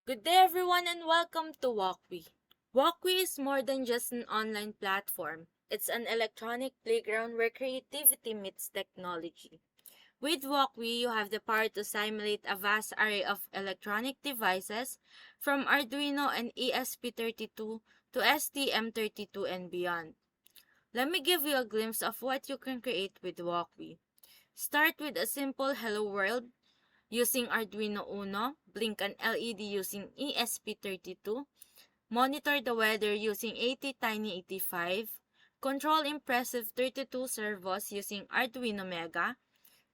Good day, everyone, and welcome to Walkwe. Walkwe is more than just an online platform. It's an electronic playground where creativity meets technology. With Walkwe, you have the power to simulate a vast array of electronic devices from Arduino and ESP32 to STM32 and beyond. Let me give you a glimpse of what you can create with Walkwe. Start with a simple Hello World using Arduino Uno, blink an LED using ESP32, monitor the weather using ATtiny85, control impressive 32 servos using Arduino Mega,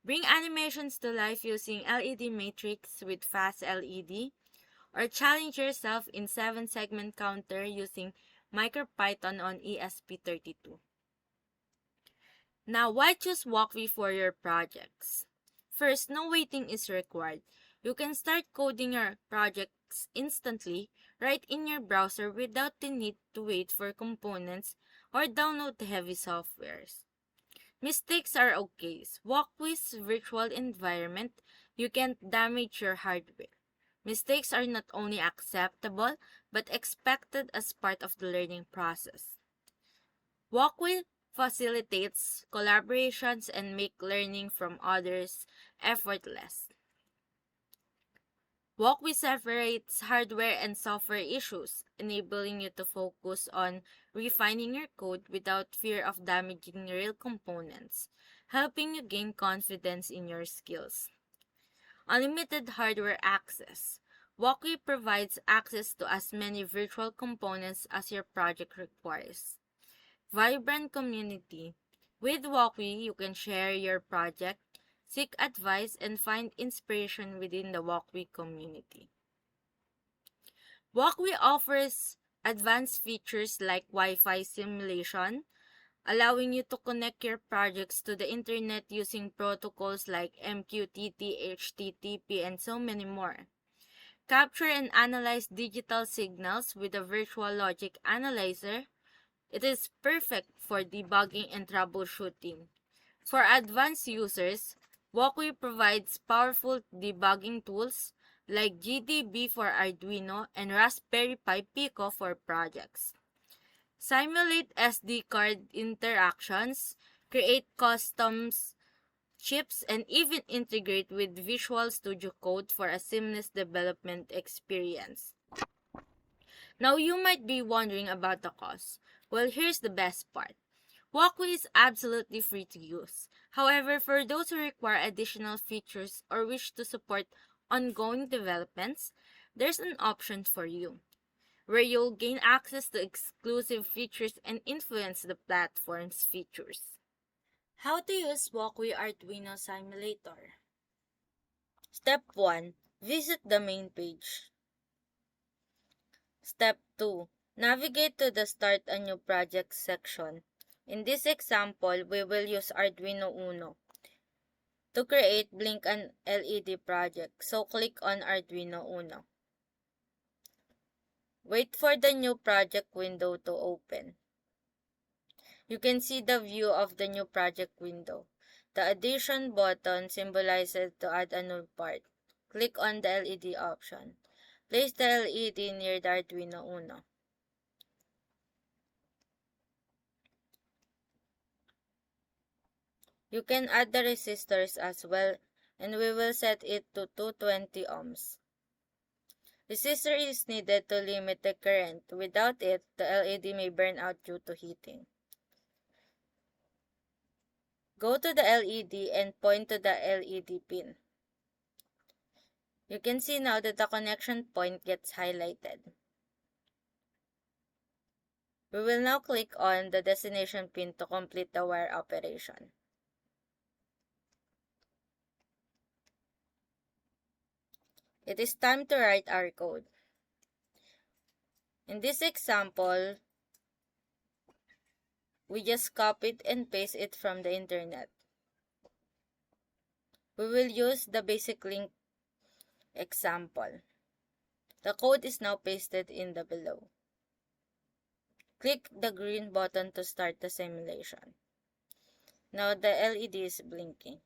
bring animations to life using LED Matrix with Fast LED, or challenge yourself in 7-segment counter using MicroPython on ESP32. Now, why choose Walkwe for your projects? First, no waiting is required. You can start coding your projects instantly right in your browser without the need to wait for components or download heavy softwares. Mistakes are okay. Walkwe's virtual environment, you can't damage your hardware. Mistakes are not only acceptable but expected as part of the learning process. Walkwe facilitates collaborations and make learning from others effortless. Walkwe separates hardware and software issues, enabling you to focus on refining your code without fear of damaging real components, helping you gain confidence in your skills. Unlimited hardware access. Walkwe provides access to as many virtual components as your project requires. Vibrant community. With Walkwe, you can share your project, seek advice, and find inspiration within the Walkwe community. Walkwe offers advanced features like Wi-Fi simulation, allowing you to connect your projects to the internet using protocols like MQTT, HTTP, and so many more. Capture and analyze digital signals with a virtual logic analyzer. It is perfect for debugging and troubleshooting. For advanced users, Walkwe provides powerful debugging tools like GDB for Arduino and Raspberry Pi Pico for projects. Simulate SD card interactions, create custom chips, and even integrate with Visual Studio Code for a seamless development experience. Now you might be wondering about the cost. Well, here's the best part. Walkwe is absolutely free to use. However, for those who require additional features or wish to support ongoing developments, there's an option for you, where you'll gain access to exclusive features and influence the platform's features. How to use Walkwe Arduino Simulator. Step 1. Visit the main page. Step 2. Navigate to the Start a New Project section. In this example, we will use Arduino Uno to create Blink an LED project, so click on Arduino Uno. Wait for the new project window to open. You can see the view of the new project window. The Addition button symbolizes to add a new part. Click on the LED option. Place the LED near the Arduino Uno. You can add the resistors as well, and we will set it to 220 ohms. Resistor is needed to limit the current. Without it, the LED may burn out due to heating. Go to the LED and point to the LED pin. You can see now that the connection point gets highlighted. We will now click on the destination pin to complete the wire operation. It is time to write our code. In this example, we just copied and paste it from the internet. We will use the basic link example. The code is now pasted in the below. Click the green button to start the simulation. Now the LED is blinking.